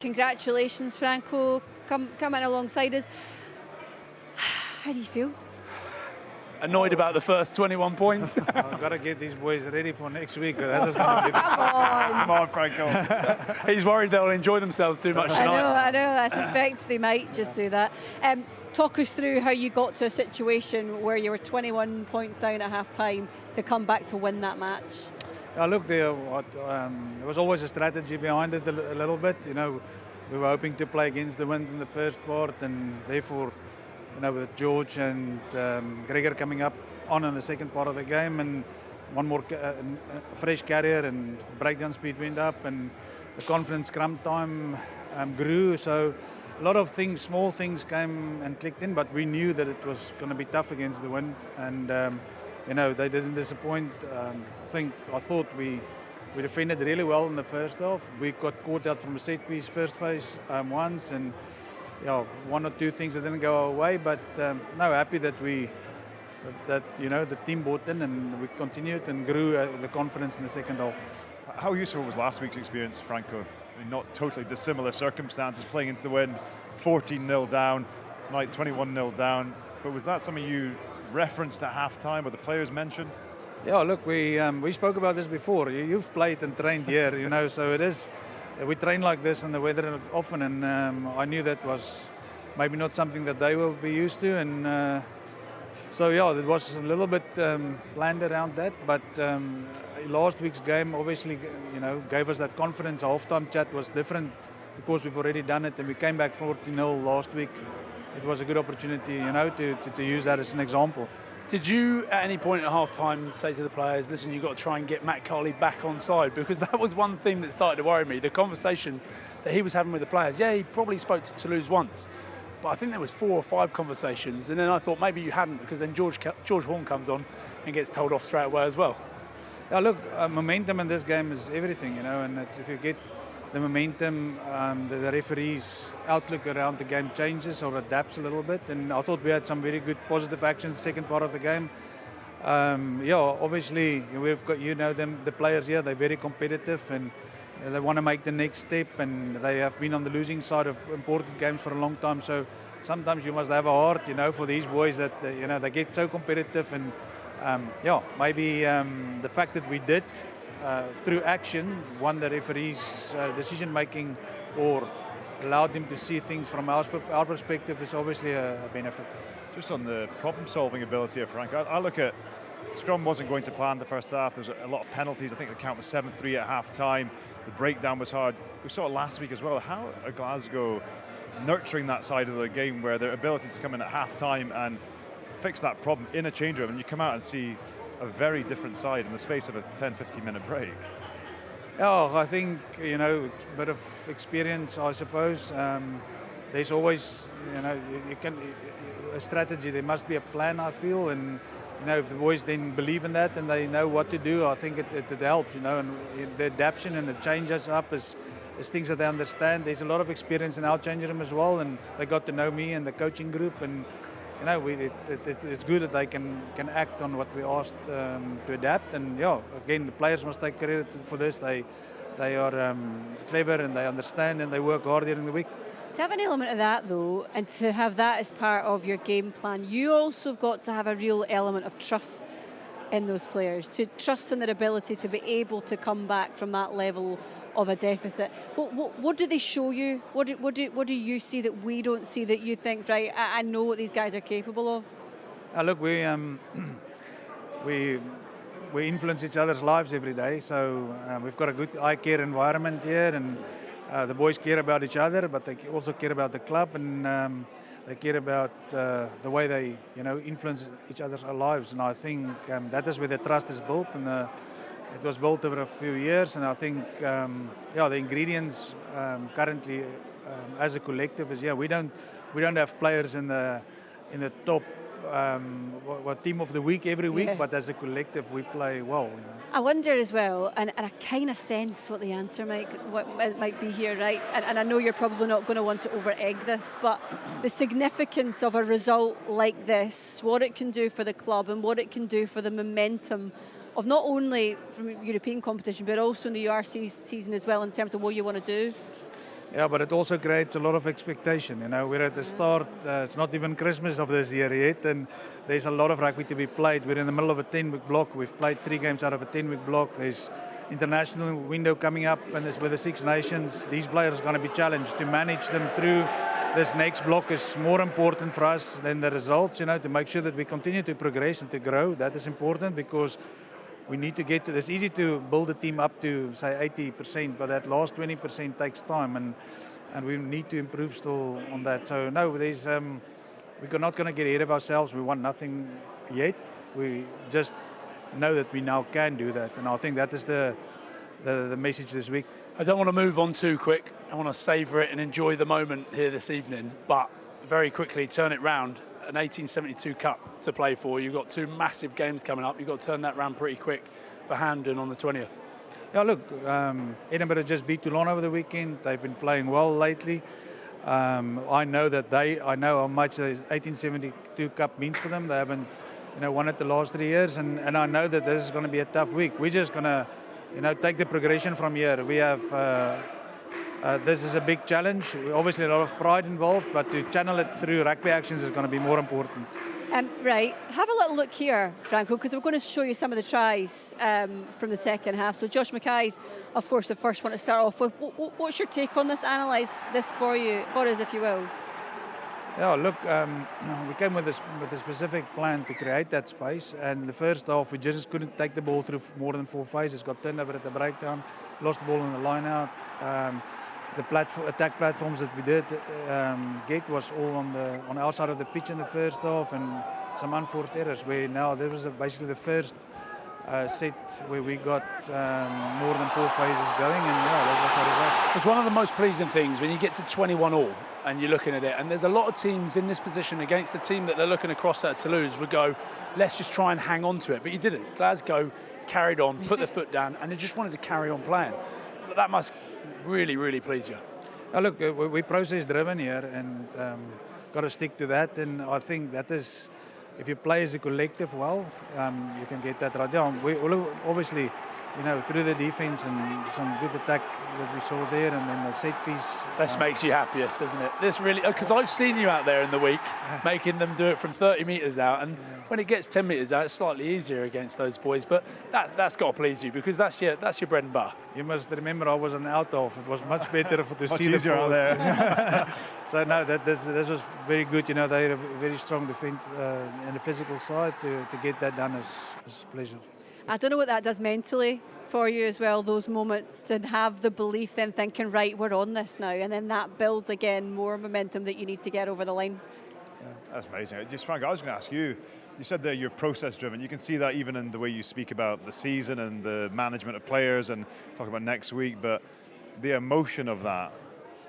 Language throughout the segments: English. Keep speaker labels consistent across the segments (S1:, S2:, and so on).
S1: Congratulations, Franco, coming alongside us. How do you feel?
S2: Annoyed about the first 21 points.
S3: I've got to get these boys ready for next week. That is going to be
S2: Come on, Franco. He's worried they'll enjoy themselves too much tonight.
S1: I know. I suspect they might just do that. Talk us through how you got to a situation where you were 21 points down at half-time to come back to win that match.
S3: Look, there was always a strategy behind it a little bit. You know, we were hoping to play against the wind in the first part, and therefore, you know, with George and Gregor coming up on in the second part of the game, and one more fresh carrier and breakdown speed went up, and the confidence scrum time grew. So a lot of things, small things came and clicked in, but we knew that it was going to be tough against the wind, and you know, they didn't disappoint. I thought we defended really well in the first half. We got caught out from a set piece first phase once, and one or two things that didn't go our way. But no, happy that the team bought in and we continued and grew the confidence in the second half.
S4: How useful was last week's experience, Franco? I mean, not totally dissimilar circumstances, playing into the wind, 14-0 down, tonight 21-0 down. But was that something you referenced at half-time or the players mentioned?
S3: Yeah, look, we spoke about this before. You've played and trained here, you know, so it is. We train like this in the weather often, and I knew that was maybe not something that they will be used to, and so yeah, it was a little bit planned around that. But last week's game obviously, you know, gave us that confidence. Our half-time chat was different because we've already done it, and we came back 14-0 last week. It was a good opportunity, you know, to use that as an example.
S2: Did you, at any point at half-time, say to the players, listen, you've got to try and get Matt Carley back on side? Because that was one thing that started to worry me, the conversations that he was having with the players. Yeah, he probably spoke to Toulouse once, but I think there was 4 or 5 conversations, and then I thought maybe you hadn't, because then George Horn comes on and gets told off straight away as well.
S3: Yeah, look, momentum in this game is everything, you know, and if you get the momentum, the referee's outlook around the game changes or adapts a little bit. And I thought we had some very good positive actions the second part of the game. Obviously we've got, you know, them, the players here, they're very competitive and they want to make the next step, and they have been on the losing side of important games for a long time. So sometimes you must have a heart, you know, for these boys that, you know, they get so competitive, and maybe the fact that we did through action won the referee's decision making or allowed him to see things from our perspective is obviously a benefit.
S4: Just on the problem solving ability of Frank, I look at scrum wasn't going to plan the first half. There's a lot of penalties. I think the count was 7-3 at half time. The breakdown was hard. We saw it last week as well. How are Glasgow nurturing that side of the game where their ability to come in at half time and fix that problem in a change room, and you come out and see a very different side in the space of a 10-15 minute break?
S3: Oh, I think, you know, a bit of experience, I suppose. There's always, you know, a strategy. There must be a plan, I feel, and you know, if the boys then believe in that and they know what to do, I think it helps, you know, and the adaptation and the changes up is things that they understand. There's a lot of experience in our changing room as well, and they got to know me and the coaching group, and you know, it's good that they can act on what we asked to adapt. And yeah, again, the players must take credit for this. They are clever and they understand and they work hard during the week.
S1: To have an element of that though, and to have that as part of your game plan, you also have got to have a real element of trust in those players, to trust in their ability to be able to come back from that level of a deficit. What do they show you? What do you see that we don't see that you think, right, I know what these guys are capable of?
S3: Look, we influence each other's lives every day, so we've got a good eye care environment here, and the boys care about each other, but they also care about the club, and they care about the way they, you know, influence each other's lives. And I think that is where the trust is built, and it was built over a few years. And I think, the ingredients currently as a collective is, we don't have players in the top team of the week every week, but as a collective we play well. You know.
S1: I wonder as well, and I kind of sense what the answer might be here, right? And I know you're probably not going to want to over-egg this, but the significance of a result like this, what it can do for the club and what it can do for the momentum of not only from European competition, but also in the URC season as well, in terms of what you want to do.
S3: Yeah, but it also creates a lot of expectation. You know, we're at the start. It's not even Christmas of this year yet, and there's a lot of rugby to be played. We're in the middle of a 10-week block. We've played 3 games out of a 10-week block. There's international window coming up, and there's with the 6 nations. These players are going to be challenged to manage them through. This next block is more important for us than the results. You know, to make sure that we continue to progress and to grow. That is important because we need to get to this. It's easy to build a team up to say 80%, but that last 20% takes time, and we need to improve still on that. So no, there's we're not going to get ahead of ourselves. We want nothing yet. We just know that we now can do that, and I think that is the message this week.
S2: I don't want to move on too quick. I want to savour it and enjoy the moment here this evening, but very quickly turn it round. An 1872 Cup to play for. You've got 2 massive games coming up. You've got to turn that round pretty quick for Hamden on the 20th.
S3: Yeah, look, Edinburgh just beat Toulon over the weekend. They've been playing well lately. I know how much the 1872 Cup means for them. They haven't, won it the last 3 years, and I know that this is going to be a tough week. We're just going to, take the progression from here. We have. This is a big challenge. Obviously, a lot of pride involved, but to channel it through rugby actions is going to be more important.
S1: Right, have a little look here, Franco, because we're going to show you some of the tries from the second half. So Josh Mackay's, of course, the first one to start off with. What's your take on this? Analyse this for us, if you will.
S3: Yeah, look, we came with a specific plan to create that space, and the first half we just couldn't take the ball through more than 4 phases. Got turned over at the breakdown, lost the ball in the line out. The attack platforms that we did get was all on the outside of the pitch in the first half, and some unforced errors. Where now there was basically the first set where we got more than 4 phases going, and that was the result.
S2: It's one of the most pleasing things when you get to 21 all and you're looking at it, and there's a lot of teams in this position against the team that they're looking across at Toulouse would go, let's just try and hang on to it, but you didn't. Glasgow carried on, put their foot down, and they just wanted to carry on playing. That must really, really please you.
S3: Look, we're process driven here, and got to stick to that. And I think that is, if you play as a collective well, you can get that right. Yeah, we obviously, through the defense and some good attack that we saw there, and then the set piece.
S2: This makes you happiest, doesn't it? This really, because I've seen you out there in the week making them do it from 30 metres out, and when it gets 10 metres out, it's slightly easier against those boys. But that's got to please you, because that's your bread and butter.
S3: You must remember I was an out-off. It was much better to see
S4: the
S3: easier
S4: out there.
S3: So no, this was very good. They had a very strong defence in the physical side to get that done is a pleasure.
S1: I don't know what that does mentally for you as well, those moments, to have the belief then thinking, right, we're on this now, and then that builds again more momentum that you need to get over the line.
S4: Yeah. That's amazing. Just Frank, I was going to ask you, you said that you're process driven. You can see that even in the way you speak about the season and the management of players and talk about next week, but the emotion of that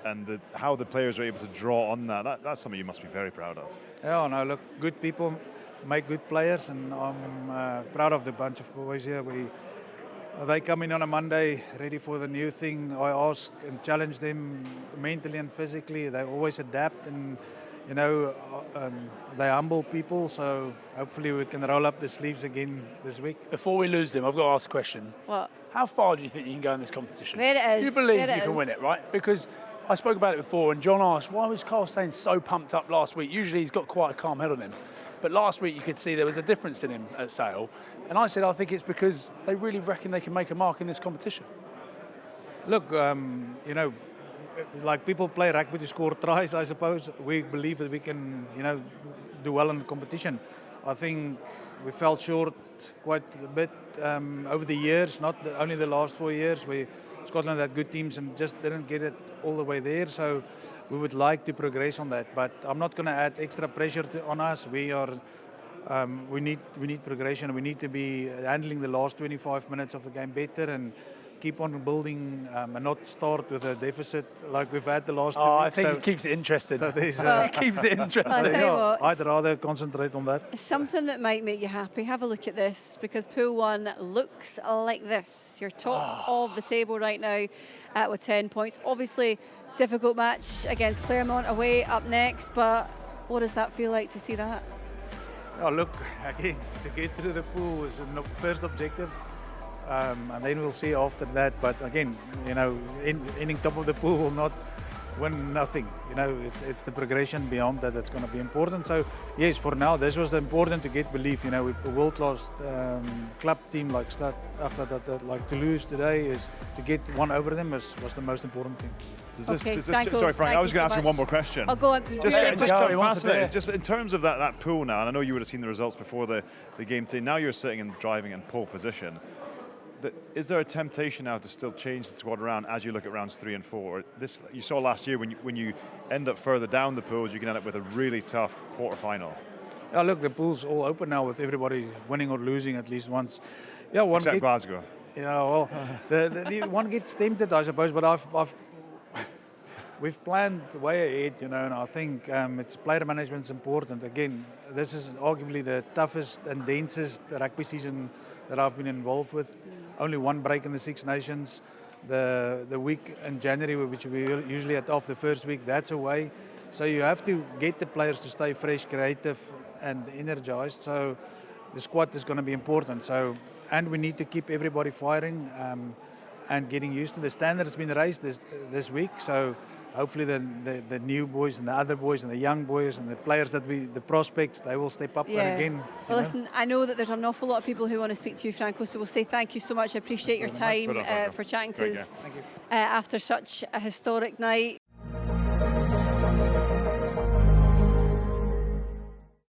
S4: and how the players are able to draw on that's something you must be very proud of.
S3: Yeah, no, look, good people make good players, and I'm proud of the bunch of boys here. They come in on a Monday ready for the new thing. I ask and challenge them mentally and physically. They always adapt, and they're humble people, so hopefully we can roll up the sleeves again this week.
S2: Before we lose them, I've got to ask a question.
S1: What?
S2: How far do you think you can go in this competition?
S1: There it is.
S2: You believe you can win it, right? Because I spoke about it before, and John asked, why was Carl Steyn so pumped up last week? Usually he's got quite a calm head on him. But last week you could see there was a difference in him at Sale. And I said, I think it's because they really reckon they can make a mark in this competition.
S3: Look, like people play rugby to score tries, I suppose. We believe that we can, do well in the competition. I think we fell short quite a bit over the years, not only the last 4 years. Scotland had good teams and just didn't get it all the way there. So we would like to progress on that. But I'm not going to add extra pressure on us. We need progression. We need to be handling the last 25 minutes of the game better and keep on building and not start with a deficit like we've had the last 2 weeks.
S2: I think it keeps it interesting.
S3: So
S2: it keeps it interesting.
S3: I'd rather concentrate on that.
S1: Something that might make you happy. Have a look at this, because Pool 1 looks like this. You're top of the table right now with 10 points. Obviously, difficult match against Claremont away up next, but what does that feel like to see that?
S3: Oh, look, again, to get through the pool is the first objective. And then we'll see after that. But again, ending top of the pool will not win nothing. You know, it's the progression beyond that that's going to be important. So yes, for now, this was important to get belief. You know, a world-class club team like like Toulouse today is to get one over them was the most important thing.
S4: Sorry, Frank, I was going to ask you one more question.
S1: I'll go on.
S4: Just in terms of that pool now, and I know you would have seen the results before the game today. Now you're sitting and driving in pole position. Is there a temptation now to still change the squad around as you look at rounds 3 and 4? This you saw last year when you end up further down the pools, you can end up with a really tough quarter-final.
S3: Yeah, look, the pool's all open now with everybody winning or losing at least once. Yeah,
S4: except Glasgow.
S3: Yeah, well, the one gets tempted, I suppose, but we've planned way ahead, you know, and I think it's player management's important. Again, this is arguably the toughest and densest rugby season that I've been involved with. Only one break in the Six Nations. The week in January, which we usually at off the first week, that's away. So you have to get the players to stay fresh, creative, and energized. So the squad is going to be important. So, and we need to keep everybody firing and getting used to the standard that's been raised this week. So hopefully the new boys and the other boys and the young boys and the players the prospects, they will step up. And again.
S1: Well, listen, I know that there's an awful lot of people who want to speak to you, Franco, so we'll say thank you so much. I appreciate your time for chatting to us after such a historic night.